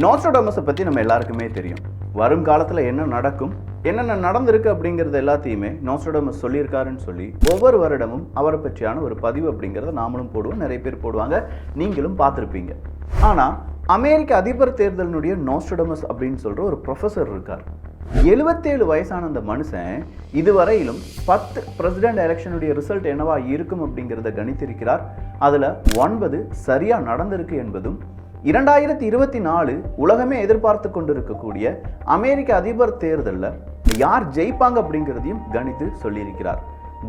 நோஸ்ட்ராடமஸை பற்றி நம்ம எல்லாருக்குமே தெரியும். வரும் காலத்தில் என்ன நடக்கும், என்னென்ன நடந்திருக்கு அப்படிங்கிறது எல்லாத்தையுமே நோஸ்ட்ராடமஸ் சொல்லியிருக்காருன்னு சொல்லி ஒவ்வொரு வருடமும் அவரை பற்றியான ஒரு பதிவு அப்படிங்கிறத நாமளும் போடுவோம், நிறைய பேர் போடுவாங்க, நீங்களும் பார்த்துருப்பீங்க. ஆனால் அமெரிக்க அதிபர் தேர்தலினுடைய நோஸ்ட்ராடமஸ் அப்படின்னு சொல்கிற ஒரு ப்ரொஃபஸர் இருக்கார். 77 வயசான அந்த மனுஷன் இதுவரையிலும் 10 பிரசிடென்ட் எலெக்ஷனுடைய ரிசல்ட் என்னவா இருக்கும் அப்படிங்கிறத கணித்திருக்கிறார். அதில் 9 சரியாக நடந்திருக்கு என்பதும் 2024 உலகமே எதிர்பார்த்து கொண்டிருக்கக்கூடிய அமெரிக்க அதிபர் தேர்தலில் யார் ஜெயிப்பாங்க அப்படிங்கிறதையும் கணித்து சொல்லியிருக்கிறார்.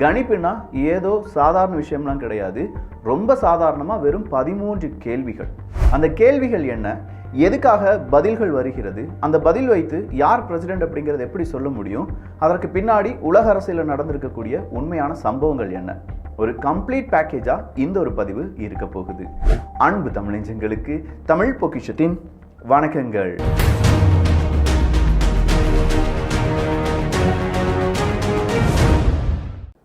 கணிப்புனா ஏதோ சாதாரண விஷயம்லாம் கிடையாது. ரொம்ப சாதாரணமாக வெறும் 13 கேள்விகள். அந்த கேள்விகள் என்ன, எதுக்காக பதில்கள் வருகிறது, அந்த பதில் வைத்து யார் பிரசிடென்ட் அப்படிங்கிறத எப்படி சொல்ல முடியும், அதற்கு பின்னாடி உலக அரசியலில் நடந்திருக்கக்கூடிய உண்மையான சம்பவங்கள் என்ன, ஒரு கம்ப்ளீட் பேக்கேஜா இந்த ஒரு பதிவு இருக்க போகுது. அன்பு தமிழஞ்சங்களுக்கு தமிழ் பொக்கிஷத்தின் வணக்கங்கள்.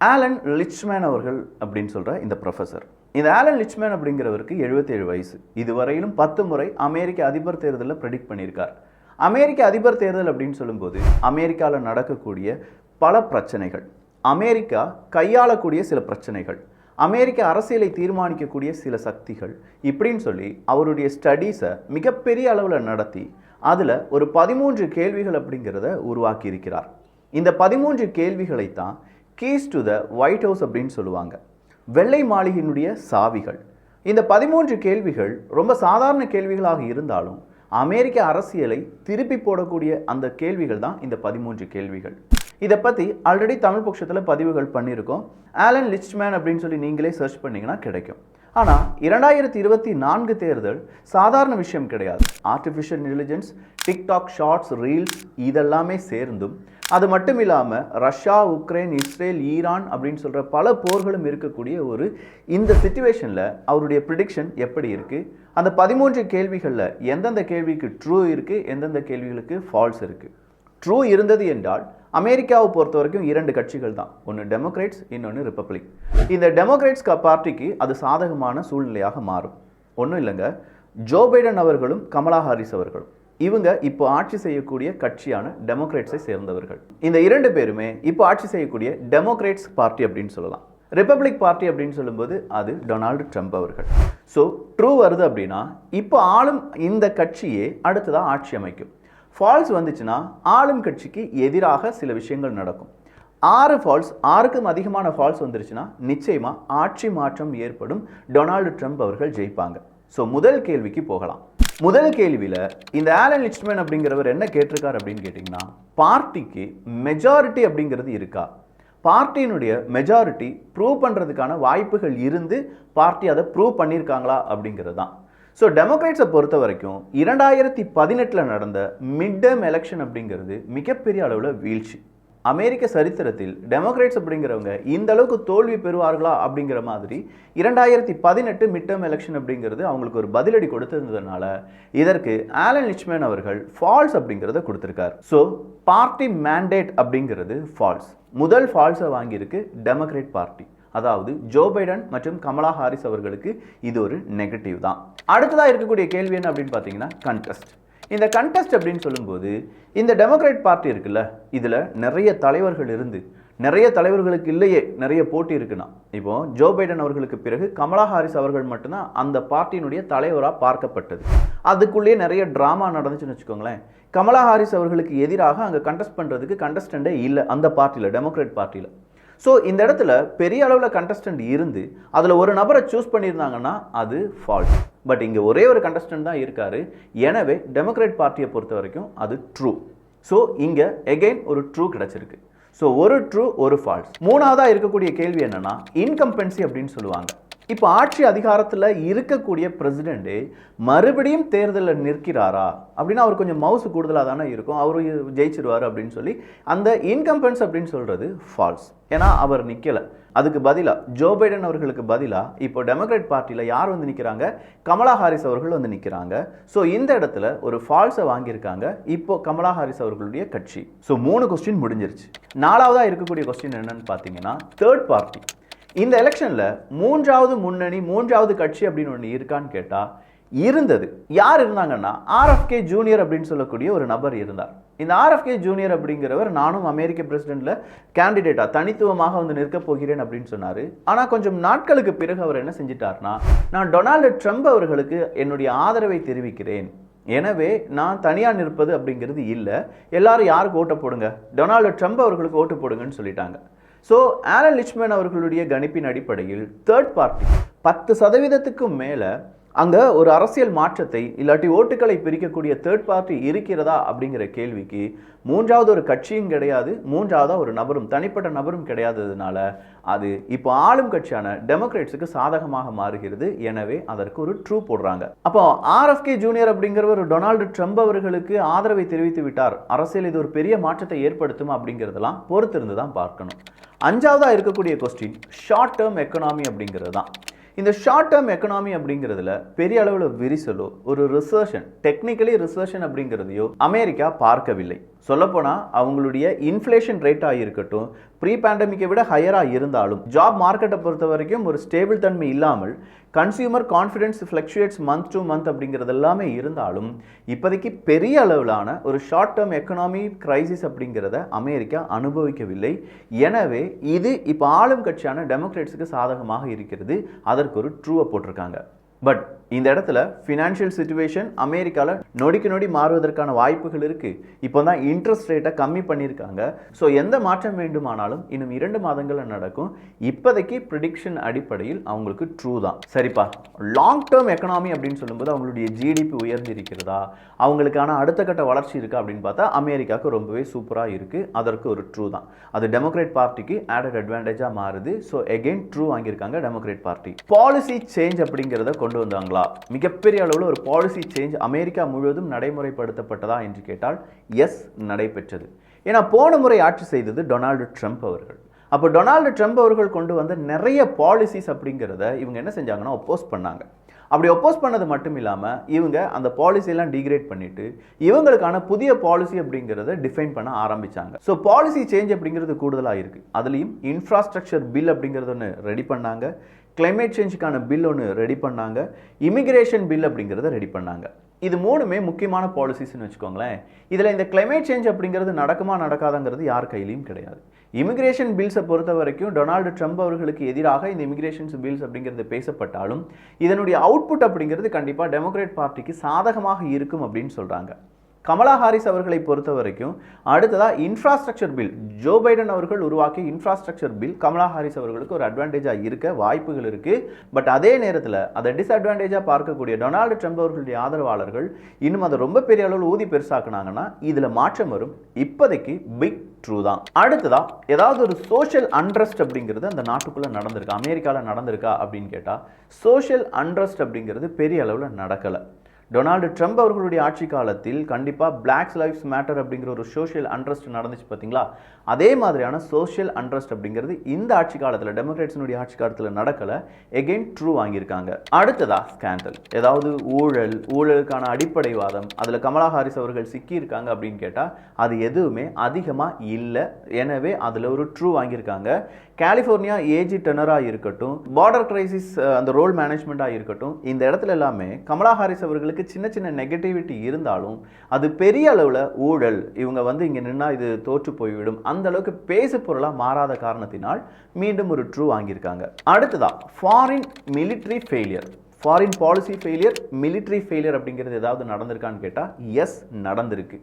ஆலன் லிச்மேன் அவர்கள் அப்படின்னு சொல்ற இந்த ப்ரொஃபஸர், இந்த ஆலன் லிச்மேன் அப்படிங்கிறவருக்கு 77 வயசு. இதுவரையிலும் 10 முறை அமெரிக்க அதிபர் தேர்தலில் ப்ரெடிக்ட் பண்ணியிருக்கார். அமெரிக்க அதிபர் தேர்தல் அப்படின்னு சொல்லும்போது அமெரிக்காவில் நடக்கக்கூடிய பல பிரச்சனைகள், அமெரிக்கா கையாளக்கூடிய சில பிரச்சனைகள், அமெரிக்க அரசியலை தீர்மானிக்கக்கூடிய சில சக்திகள், இப்படின்னு சொல்லி அவருடைய ஸ்டடீஸை மிகப்பெரிய அளவில் நடத்தி அதில் ஒரு 13 கேள்விகள் அப்படிங்கிறத உருவாக்கி இருக்கிறார். இந்த 13 கேள்விகளை தான் keys to the white house அப்படின்னு சொல்லுவாங்க, வெள்ளை மாளிகையினுடைய சாவிகள். இந்த 13 கேள்விகள் ரொம்ப சாதாரண கேள்விகளாக இருந்தாலும் அமெரிக்க அரசியலை திருப்பி போடக்கூடிய அந்த கேள்விகள் தான் இந்த 13 கேள்விகள். இதை பற்றி ஆல்ரெடி தமிழ் பட்சத்தில் பதிவுகள் பண்ணியிருக்கோம். ஆலன் லிச்மேன் அப்படின்னு சொல்லி நீங்களே சர்ச் பண்ணிங்கன்னா கிடைக்கும். ஆனால் 2024 தேர்தல் சாதாரண விஷயம் கிடையாது. Artificial intelligence, TikTok shorts, reels இதெல்லாமே சேர்ந்தும், அது மட்டும் இல்லாமல் ரஷ்யா, உக்ரைன், இஸ்ரேல், ஈரான் அப்படின்னு சொல்கிற பல போர்களும் இருக்கக்கூடிய ஒரு இந்த சிச்சுவேஷனில் அவருடைய ப்ரிடிக்ஷன் எப்படி இருக்குது, அந்த 13 கேள்விகளில் எந்தெந்த கேள்விக்கு ட்ரூ இருக்குது, எந்தெந்த கேள்விகளுக்கு ஃபால்ஸ் இருக்குது. ட்ரூ இருந்தது என்றால் அமெரிக்காவை பொறுத்த வரைக்கும் 2 கட்சிகள் தான், ஒன்று டெமோக்ரேட்ஸ், இன்னொன்று ரிப்பப்ளிக். இந்த டெமோக்ரேட்ஸ் பார்ட்டிக்கு அது சாதகமான சூழ்நிலையாக மாறும். ஒன்றும் இல்லைங்க, ஜோ பைடன் அவர்களும் கமலா ஹாரிஸ் அவர்களும் இவங்க இப்போ ஆட்சி செய்யக்கூடிய கட்சியான டெமோக்ரேட்ஸை சேர்ந்தவர்கள். இந்த 2 பேருமே இப்போ ஆட்சி செய்யக்கூடிய டெமோக்ரேட்ஸ் பார்ட்டி அப்படின்னு சொல்லலாம். ரிப்பப்ளிக் பார்ட்டி அப்படின்னு சொல்லும்போது அது டொனால்டு ட்ரம்ப் அவர்கள். ஸோ ட்ரூ வருது அப்படின்னா இப்போ ஆளும் இந்த கட்சியே அடுத்ததாக ஆட்சி அமைக்கும். ஃபால்ஸ் வந்துச்சுன்னா ஆளும் கட்சிக்கு எதிராக சில விஷயங்கள் நடக்கும். 6 ஃபால்ஸ், 6க்கும் அதிகமான ஃபால்ஸ் வந்துருச்சுன்னா நிச்சயமாக ஆட்சி மாற்றம் ஏற்படும், டொனால்டு ட்ரம்ப் அவர்கள் ஜெயிப்பாங்க. ஸோ முதல் கேள்விக்கு போகலாம். முதல் கேள்வியில் இந்த ஆலன் லிச்மேன் அப்படிங்கிறவர் என்ன கேட்டிருக்கார் அப்படின்னு கேட்டிங்கன்னா, பார்ட்டிக்கு மெஜாரிட்டி அப்படிங்கிறது இருக்கா, பார்ட்டியினுடைய மெஜாரிட்டி ப்ரூவ் பண்ணுறதுக்கான வாய்ப்புகள் இருந்து பார்ட்டி அதை ப்ரூவ் பண்ணியிருக்காங்களா அப்படிங்கிறது தான். ஸோ டெமோக்ரேட்ஸை பொறுத்த வரைக்கும் 2018 நடந்த மிட் டேர்ம் எலெக்ஷன் அப்படிங்கிறது மிகப்பெரிய அளவில் வீழ்ச்சி. அமெரிக்க சரித்திரத்தில் டெமோக்ரேட்ஸ் அப்படிங்கிறவங்க இந்த அளவுக்கு தோல்வி பெறுவார்களா அப்படிங்கிற மாதிரி 2018 மிட் டேர்ம் எலெக்ஷன் அப்படிங்கிறது அவங்களுக்கு ஒரு பதிலடி கொடுத்திருந்ததுனால இதற்கு ஆலன் லிச்மேன் அவர்கள் ஃபால்ஸ் அப்படிங்கிறத கொடுத்துருக்காரு. ஸோ பார்ட்டி மேண்டேட் அப்படிங்கிறது ஃபால்ஸ். முதல் ஃபால்ஸை வாங்கியிருக்கு டெமோக்ரேட் பார்ட்டி, அதாவது ஜோ பைடன் மற்றும் கமலா ஹாரிஸ் அவர்களுக்கு இது ஒரு நெகட்டிவ் தான். அடுத்ததாக இருக்கக்கூடிய கேள்வி என்ன அப்படின்னு பார்த்தீங்கன்னா, கண்டெஸ்ட். இந்த கண்டெஸ்ட் அப்படின்னு சொல்லும்போது இந்த டெமோக்ரேட் பார்ட்டி இருக்குல்ல, இதில் நிறைய தலைவர்கள் இருந்து நிறைய தலைவர்களுக்கு இல்லையே நிறைய போட்டி இருக்குன்னா, இப்போ ஜோ பைடன் அவர்களுக்கு பிறகு கமலா ஹாரிஸ் அவர்கள் மட்டும்தான் அந்த பார்ட்டியினுடைய தலைவராக பார்க்கப்பட்டது. அதுக்குள்ளேயே நிறைய ட்ராமா நடந்துச்சுன்னு வச்சுக்கோங்களேன். கமலா ஹாரிஸ் அவர்களுக்கு எதிராக அங்கே கண்டெஸ்ட் பண்ணுறதுக்கு கண்டஸ்டண்டே இல்லை அந்த பார்ட்டியில், டெமோக்ரேட் பார்ட்டியில். ஸோ இந்த இடத்துல பெரிய அளவில் கண்டஸ்டன்ட் இருந்து அதில் ஒரு நபரை சூஸ் பண்ணியிருந்தாங்கன்னா அது ஃபால்ஸ். பட் இங்கே ஒரே ஒரு கண்டஸ்டன்ட் தான் இருக்காரு, எனவே டெமோக்ரேட் பார்ட்டியை பொறுத்த வரைக்கும் அது ட்ரூ. ஸோ இங்கே எகெயின் ஒரு ட்ரூ கிடச்சிருக்கு. ஸோ ஒரு ட்ரூ, ஒரு ஃபால்ஸ். மூணாவதாக இருக்கக்கூடிய கேள்வி என்னன்னா, இன்கம்பென்சி அப்படின்னு சொல்லுவாங்க. இப்போ ஆட்சி அதிகாரத்தில் இருக்கக்கூடிய பிரசிடென்ட் மறுபடியும் தேர்தலில் நிற்கிறாரா அப்படின்னா அவர் கொஞ்சம் மவுசு கூடுதலாக தானே இருக்கும், அவரு ஜெயிச்சிருவார் அப்படின்னு சொல்லி அந்த இன்கம்பென்ஸ் அப்படின்னு சொல்கிறது ஃபால்ஸ். ஏன்னா அவர் நிற்கலை. அதுக்கு பதிலாக ஜோ பைடன் அவர்களுக்கு பதிலாக இப்போ டெமோக்ராட் பார்ட்டியில் யார் வந்து நிற்கிறாங்க, கமலா ஹாரிஸ் அவர்கள் வந்து நிற்கிறாங்க. ஸோ இந்த இடத்துல ஒரு ஃபால்ஸை வாங்கியிருக்காங்க இப்போ கமலா ஹாரிஸ் அவர்களுடைய கட்சி. ஸோ 3 கொஸ்டின் முடிஞ்சிருச்சு. 4வதாக இருக்கக்கூடிய கொஸ்டின் என்னன்னு பார்த்தீங்கன்னா, தேர்ட் பார்ட்டி. இந்த எலெக்ஷனில் 3வது முன்னணி, 3வது கட்சி அப்படின்னு ஒன்று இருக்கான்னு கேட்டால் இருந்தது. யார் இருந்தாங்கன்னா RFK ஜூனியர் அப்படின்னு சொல்லக்கூடிய ஒரு நபர் இருந்தார். இந்த RFK ஜூனியர் அப்படிங்கிறவர் நானும் அமெரிக்க பிரசிடென்ட்ல கேண்டிடேட்டா தனித்துவமாக வந்து நிற்க போகிறேன் அப்படின்னு சொன்னாரு. ஆனா கொஞ்சம் நாட்களுக்கு பிறகு அவர் என்ன செஞ்சிட்டார்னா, நான் டொனால்டு ட்ரம்ப் அவர்களுக்கு என்னுடைய ஆதரவை தெரிவிக்கிறேன், எனவே நான் தனியாக நிற்பது அப்படிங்கிறது இல்லை, எல்லாரும் யாருக்கு ஓட்டு போடுங்க, டொனால்டு ட்ரம்ப் அவர்களுக்கு ஓட்டு போடுங்கன்னு சொல்லிட்டாங்க. ஸோ ஆலன் லிச்மேன் அவர்களுடைய கணிப்பின் அடிப்படையில் தேர்ட் பார்ட்டி 10% மேலே அங்கே ஒரு அரசியல் மாற்றத்தை இல்லாட்டி ஓட்டுக்களை பிரிக்கக்கூடிய தேர்ட் பார்ட்டி இருக்கிறதா அப்படிங்கிற கேள்விக்கு மூன்றாவது ஒரு கட்சியும் கிடையாது, மூன்றாவதாக ஒரு நபரும் தனிப்பட்ட நபரும் கிடையாததுனால அது இப்போ ஆளும் கட்சியான டெமோக்ரேட்ஸுக்கு சாதகமாக மாறுகிறது. எனவே அதற்கு ஒரு ட்ரூ போடுறாங்க. அப்போ RFK ஜூனியர் அப்படிங்கிறவர் டொனால்டு ட்ரம்ப் அவர்களுக்கு ஆதரவை தெரிவித்து விட்டார், அரசியல் இது ஒரு பெரிய மாற்றத்தை ஏற்படுத்துமா அப்படிங்கிறதெல்லாம் பொறுத்திருந்து தான் பார்க்கணும். அஞ்சாவதாக இருக்கக்கூடிய கொஸ்டின் ஷார்ட் டேர்ம் எக்கனாமி அப்படிங்கிறது தான். இந்த ஷார்ட் டேர்ம் எக்கனாமி அப்படிங்கிறதுல பெரிய அளவில் விரிசலோ ஒரு ரிசர்ஷன், டெக்னிக்கலி ரிசர்ஷன் அப்படிங்கிறதையோ அமெரிக்கா பார்க்கவில்லை. சொல்லப்போனால் அவங்களுடைய இன்ஃப்ளேஷன் ரேட்டாக இருக்கட்டும், ப்ரீ பேண்டமிக்கை விட ஹையராக இருந்தாலும் ஜாப் மார்க்கெட்டை பொறுத்த வரைக்கும் ஒரு ஸ்டேபிள் தன்மை இல்லாமல் consumer confidence fluctuates month to month அப்படிங்கிறது எல்லாமே இருந்தாலும் இப்போதைக்கு பெரிய அளவிலான ஒரு ஷார்ட் டேர்ம் எக்கனாமி கிரைசிஸ் அப்படிங்கிறத அமெரிக்கா அனுபவிக்கவில்லை. எனவே இது இப்போ ஆளும் கட்சியான டெமோக்ரேட்ஸுக்கு சாதகமாக இருக்கிறது. அதற்கு ஒரு ட்ரூவை போட்டிருக்காங்க. பட் இந்த இடத்துல ஃபினான்ஷியல் சிச்சுவேஷன் அமெரிக்காவில் நொடிக்கு நொடி மாறுவதற்கான வாய்ப்புகள் இருக்குது. இப்போ தான் இன்ட்ரெஸ்ட் ரேட்டை கம்மி பண்ணியிருக்காங்க. ஸோ எந்த மாற்றம் வேண்டுமானாலும் இன்னும் 2 மாதங்களில் நடக்கும். இப்போதைக்கு ப்ரிடிக்ஷன் அடிப்படையில் அவங்களுக்கு ட்ரூ தான். சரிப்பா, லாங் டேர்ம் எக்கனாமி அப்படின்னு சொல்லும்போது அவங்களுடைய ஜிடிபி உயர்ந்திருக்கிறதா, அவங்களுக்கான அடுத்த கட்ட வளர்ச்சி இருக்கா அப்படின்னு பார்த்தா அமெரிக்காவுக்கு ரொம்பவே சூப்பராக இருக்குது. அதற்கு ஒரு ட்ரூ தான். அது டெமோக்ரேட் பார்ட்டிக்கு ஆடட் அட்வான்டேஜாக மாறுது. ஸோ எகெயின் ட்ரூ வாங்கியிருக்காங்க டெமோக்ரேட் பார்ட்டி. பாலிசி சேஞ்ச் அப்படிங்கிறத கொண்டு வந்தாங்களா, மிகப்பெரிய அளவில் ஒரு பாலிசி சேஞ்ச் அமெரிக்கா முழுவதும் நடைமுறைப்படுத்தப்பட்டதா என்று கேட்டால் எஸ், நடைபெற்றது. ஏன்னா போன முறை ஆட்சி செய்தது டொனால்டு ட்ரம்ப் அவர்கள். அப்போ டொனால்டு ட்ரம்ப் அவர்கள் கொண்டு வந்த நிறைய பாலிசிஸ் அப்படிங்கிறத இவங்க என்ன செஞ்சாங்கன்னா ஒப்போஸ் பண்ணாங்க. அப்படி ஒப்போஸ் பண்ணது மட்டும் இல்லாமல் இவங்க அந்த பாலிசியெல்லாம் டிகிரேட் பண்ணிட்டு இவங்களுக்கான புதிய பாலிசி அப்படிங்கிறத டிஃபைன் பண்ண ஆரம்பித்தாங்க. ஸோ பாலிசி சேஞ்ச் அப்படிங்கிறது கூடுதலாக இருக்குது. அதுலேயும் இன்ஃப்ராஸ்ட்ரக்சர் பில் அப்படிங்கிறது ஒன்று ரெடி பண்ணாங்க, கிளைமேட் சேஞ்சுக்கான பில் ஒன்று ரெடி பண்ணாங்க, இமிகிரேஷன் பில் அப்படிங்கிறத ரெடி பண்ணாங்க. இது மூணுமே முக்கியமான பாலிசிஸ்ன்னு வச்சுக்கோங்களேன். இதில் இந்த கிளைமேட் சேஞ்ச் அப்படிங்கிறது நடக்குமா நடக்காதங்கிறது யார் கையிலையும் கிடையாது. இமிகிரேஷன் பில்ஸை பொறுத்த வரைக்கும் டொனால்டு ட்ரம்ப் அவர்களுக்கு எதிராக இந்த இமிகிரேஷன் பில்ஸ் அப்படிங்கிறது பேசப்பட்டாலும் இதனுடைய அவுட்புட் அப்படிங்கிறது கண்டிப்பாக டெமோக்ரேட் பார்ட்டிக்கு சாதகமாக இருக்கும் அப்படின்னு சொல்கிறாங்க. கமலா ஹாரிஸ் அவர்களை பொறுத்த வரைக்கும் அடுத்ததாக இன்ஃப்ராஸ்ட்ரக்சர் பில், ஜோ பைடன் அவர்கள் உருவாக்கிய இன்ஃப்ராஸ்ட்ரக்சர் பில் கமலா ஹாரிஸ் அவர்களுக்கு ஒரு அட்வான்டேஜாக இருக்க வாய்ப்புகள் இருக்குது. பட் அதே நேரத்தில் அதை டிஸ்அட்வான்டேஜாக பார்க்கக்கூடிய டொனால்டு ட்ரம்ப் அவர்களுடைய ஆதரவாளர்கள் இன்னும் அதை ரொம்ப பெரிய அளவில் ஊதி பெருசாக்குனாங்கன்னா இதில் மாற்றம் வரும். இப்போதைக்கு பிக் ட்ரூ தான். அடுத்ததா ஏதாவது ஒரு சோஷியல் அன்ட்ரஸ்ட் அப்படிங்கிறது அந்த நாட்டுக்குள்ளே நடந்திருக்கா, அமெரிக்காவில் நடந்திருக்கா அப்படின்னு கேட்டால் சோஷியல் அன்ட்ரஸ்ட் அப்படிங்கிறது பெரிய அளவில் நடக்கலை. டொனால்டு ட்ரம்ப் அவர்களுடைய ஆட்சி காலத்தில் கண்டிப்பாக பிளாக்ஸ் லைஃப்ஸ் மேட்டர் அப்படிங்கிற ஒரு சோஷியல் அன்ட்ரஸ்ட் நடந்துச்சு பார்த்தீங்களா, அதே மாதிரியான சோஷியல் அன்ட்ரஸ்ட் அப்படிங்கிறது இந்த ஆட்சி காலத்தில் டெமோக்ரேட்ஸினுடைய ஆட்சி காலத்தில் நடக்கலை. எகெயின் ட்ரூ வாங்கியிருக்காங்க. அடுத்ததா ஸ்கேண்டல், ஏதாவது ஊழலுக்கான அடிப்படைவாதம், அதில் கமலா ஹாரிஸ் அவர்கள் சிக்கியிருக்காங்க அப்படின்னு கேட்டால் அது எதுவுமே அதிகமாக இல்லை. எனவே அதில் ஒரு ட்ரூ வாங்கியிருக்காங்க. கலிஃபோர்னியா ஏஜி டெனராக இருக்கட்டும், பார்டர் கிரைசிஸ் அந்த ரோல் மேனேஜ்மெண்ட்டாக இருக்கட்டும், இந்த இடத்துல எல்லாமே கமலா ஹாரிஸ் அவர்களுக்கு சின்ன சின்ன நெகட்டிவிட்டி இருந்தாலும் அது பெரிய அளவில் ஊழல், இவங்க வந்து இங்கே நின்னா இது தோற்று போய்விடும், அந்த அளவுக்கு பேசு பொருளாக மாறாத காரணத்தினால் மீண்டும் ஒரு ட்ரூ வாங்கியிருக்காங்க. அடுத்ததா foreign military failure, foreign policy failure, military failure அப்படிங்கிறது ஏதாவது நடந்திருக்கான்னு கேட்டால் எஸ், நடந்திருக்கு.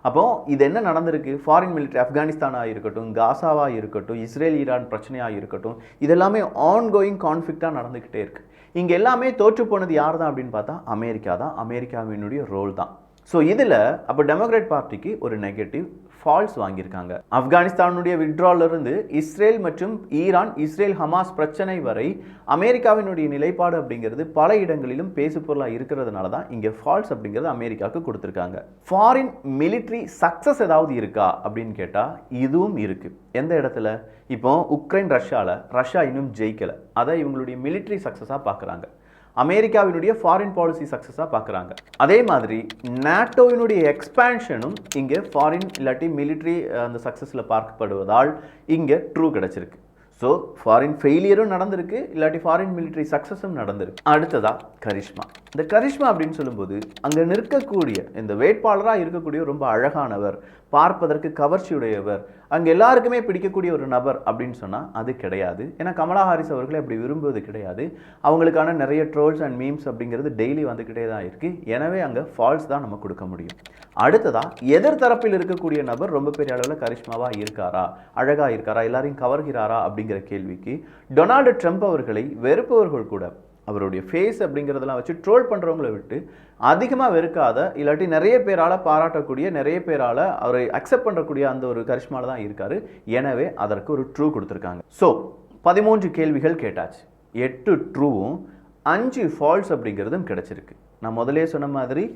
அப்போ இது என்ன நடந்திருக்கு, ஃபாரின் மிலிட்ரி ஆப்கானிஸ்தானாக இருக்கட்டும், காசாவாக இருக்கட்டும், இஸ்ரேல் ஈரான் பிரச்சனையாக இருக்கட்டும், இதெல்லாமே ஆன்கோயிங் கான்ஃப்ளிக்டாக நடந்துக்கிட்டே இருக்குது. இங்கே எல்லாமே தோற்று போனது யார் தான் அப்படின்னு பார்த்தா அமெரிக்கா தான், அமெரிக்காவினுடைய ரோல் தான். ஸோ இதில் அப்போ டெமோக்ராட் பார்ட்டிக்கு ஒரு நெகட்டிவ் ஃபால்ஸ் வாங்கியிருக்காங்க. ஆப்கானிஸ்தானுடைய விட்ராலிருந்து இஸ்ரேல் மற்றும் ஈரான், இஸ்ரேல் ஹமாஸ் பிரச்சனை வரை அமெரிக்காவினுடைய நிலைப்பாடு அப்படிங்கிறது பல இடங்களிலும் பேசு பொருளாக இருக்கிறதுனால தான் இங்கே ஃபால்ஸ் அப்படிங்கிறது அமெரிக்காவுக்கு கொடுத்துருக்காங்க. ஃபாரின் மிலிட்ரி சக்ஸஸ் ஏதாவது இருக்கா அப்படின்னு கேட்டால் இதுவும் இருக்குது. எந்த இடத்துல, இப்போ உக்ரைன் ரஷ்யா இன்னும் ஜெயிக்கலை, அதை இவங்களுடைய மிலிட்ரி சக்ஸஸாக பார்க்குறாங்க. அமெரிக்காவினுடைய ஃபாரின் பாலிசி சக்ஸஸாக பார்க்குறாங்க. அதே மாதிரி நாட்டோவினுடைய எக்ஸ்பேன்ஷனும் இங்கே ஃபாரின் இல்லாட்டி மிலிட்ரி அந்த சக்ஸஸில் பார்க்கப்படுவதால் இங்கே ட்ரூ கிடச்சிருக்கு. ஸோ ஃபாரின் ஃபெயிலியரும் நடந்திருக்கு, இல்லாட்டி ஃபாரின் மிலிட்ரி சக்ஸஸும் நடந்திருக்கு. அடுத்ததா கரிஷ்மா. இந்த கரிஷ்மா அப்படின்னு சொல்லும்போது அங்கே நிற்கக்கூடிய இந்த வேட்பாளராக இருக்கக்கூடிய ரொம்ப அழகானவர், பார்ப்பதற்கு கவர்ச்சியுடையவர், அங்கே எல்லாருக்குமே பிடிக்கக்கூடிய ஒரு நபர் அப்படின்னு சொன்னால் அது கிடையாது. ஏன்னா கமலா ஹாரிஸ் அவர்களை அப்படி விரும்புவது கிடையாது. அவங்களுக்கான நிறைய ட்ரோல்ஸ் அண்ட் மீம்ஸ் அப்படிங்கிறது டெய்லி வந்துக்கிட்டே தான் இருக்குது. எனவே அங்கே ஃபால்ஸ் தான் நம்ம கொடுக்க முடியும். அடுத்ததாக எதிர்த்தரப்பில் இருக்கக்கூடிய நபர் ரொம்ப பெரிய அளவில் கரிஷ்மாவாக இருக்காரா, அழகாக இருக்காரா, எல்லாரையும் கவர்கிறாரா அப்படிங்கிற கேள்விக்கு டொனால்டு ட்ரம்ப் அவர்களை வெறுப்பவர்கள் கூட அவருடைய ஃபேஸ் அப்படிங்கிறதெல்லாம் வச்சு ட்ரோல் பண்ணுறவங்களை விட்டு அதிகமாக வெறுக்காத, இல்லாட்டி நிறைய பேரால் பாராட்டக்கூடிய, நிறைய பேரால் அவரை அக்செப்ட் பண்ணக்கூடிய அந்த ஒரு கரிஷ்மாவில் தான் இருக்கார். எனவே அதற்கு ஒரு ட்ரூ கொடுத்துருக்காங்க. ஸோ 13 கேள்விகள் கேட்டாச்சு. 8 ட்ரூவும் 5 ஃபால்ஸ் அப்படிங்கிறதும் கிடச்சிருக்கு. நான் முதலே சொன்ன மாதிரி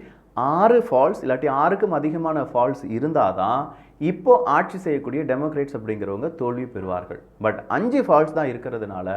6 ஃபால்ஸ் இல்லாட்டி 6க்கும் அதிகமான ஃபால்ஸ் இருந்தால் தான் இப்போ ஆட்சி செய்யக்கூடிய டெமோக்ரேட்ஸ் அப்படிங்கிறவங்க தோல்வி பெறுவார்கள். பட் 5 ஃபால்ஸ் தான் இருக்கிறதுனால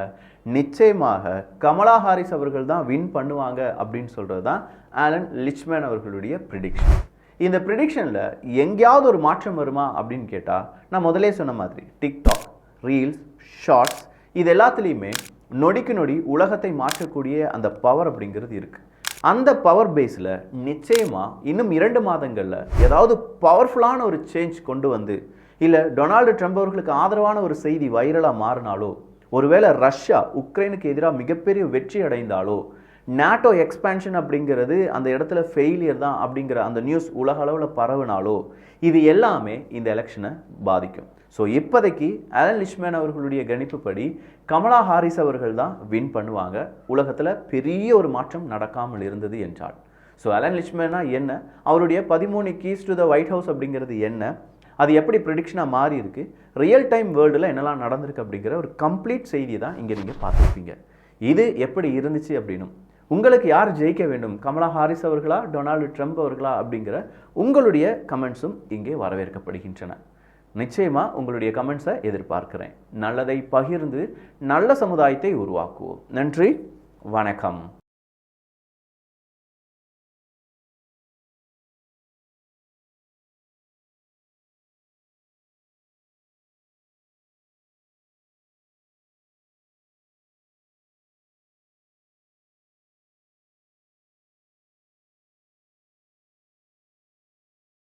நிச்சயமாக கமலா ஹாரிஸ் அவர்கள் தான் வின் பண்ணுவாங்க அப்படின்னு சொல்கிறது தான் ஆலன் லிச்மேன் அவர்களுடைய ப்ரிடிக்ஷன். இந்த ப்ரிடிக்ஷனில் எங்கேயாவது ஒரு மாற்றம் வருமா அப்படின்னு கேட்டால், நான் முதலே சொன்ன மாதிரி டிக்டாக், ரீல்ஸ், ஷார்ட்ஸ் இது எல்லாத்துலேயுமே நொடிக்கு நொடி உலகத்தை மாற்றக்கூடிய அந்த பவர் அப்படிங்கிறது இருக்குது. அந்த பவர் பேஸில் நிச்சயமாக இன்னும் 2 மாதங்களில் ஏதாவது பவர்ஃபுல்லான ஒரு சேஞ்ச் கொண்டு வந்து, இல்லை டொனால்டு ட்ரம்ப் அவர்களுக்கு ஆதரவான ஒரு செய்தி வைரலாக மாறினாலோ, ஒருவேளை ரஷ்யா உக்ரைனுக்கு எதிராக மிகப்பெரிய வெற்றி அடைந்தாலோ, நாட்டோ எக்ஸ்பேன்ஷன் அப்படிங்கிறது அந்த இடத்துல ஃபெயிலியர் தான் அப்படிங்கிற அந்த நியூஸ் உலக அளவில் பரவினாலோ, இது எல்லாமே இந்த எலெக்ஷனை பாதிக்கும். ஸோ இப்போதைக்கு ஆலன் லிச்மேன் அவர்களுடைய கணிப்புப்படி கமலா ஹாரிஸ் அவர்கள் தான் வின் பண்ணுவாங்க, உலகத்தில் பெரிய ஒரு மாற்றம் நடக்காமல் இருந்தது என்றால். ஸோ ஆலன் லிச்மேனா என்ன, அவருடைய 13 keys to the white house அப்படிங்கிறது என்ன, அது எப்படி ப்ரிடிக்ஷனாக மாறி இருக்குது, ரியல் டைம் வேர்ல்டில் என்னெல்லாம் நடந்திருக்கு அப்படிங்கிற ஒரு கம்ப்ளீட் செய்தி தான் இங்கே நீங்கள் பார்த்துருப்பீங்க. இது எப்படி இருந்துச்சு அப்படின்னும், உங்களுக்கு யார் ஜெயிக்க வேண்டும், கமலா ஹாரிஸ் அவர்களா, டொனால்டு ட்ரம்ப் அவர்களா அப்படிங்கிற உங்களுடைய கமெண்ட்ஸும் இங்கே வரவேற்கப்படுகின்றன. நிச்சயமாக உங்களுடைய கமெண்ட்ஸை எதிர்பார்க்கிறேன். நல்லதை பகிர்ந்து நல்ல சமுதாயத்தை உருவாக்குவோம். நன்றி, வணக்கம்.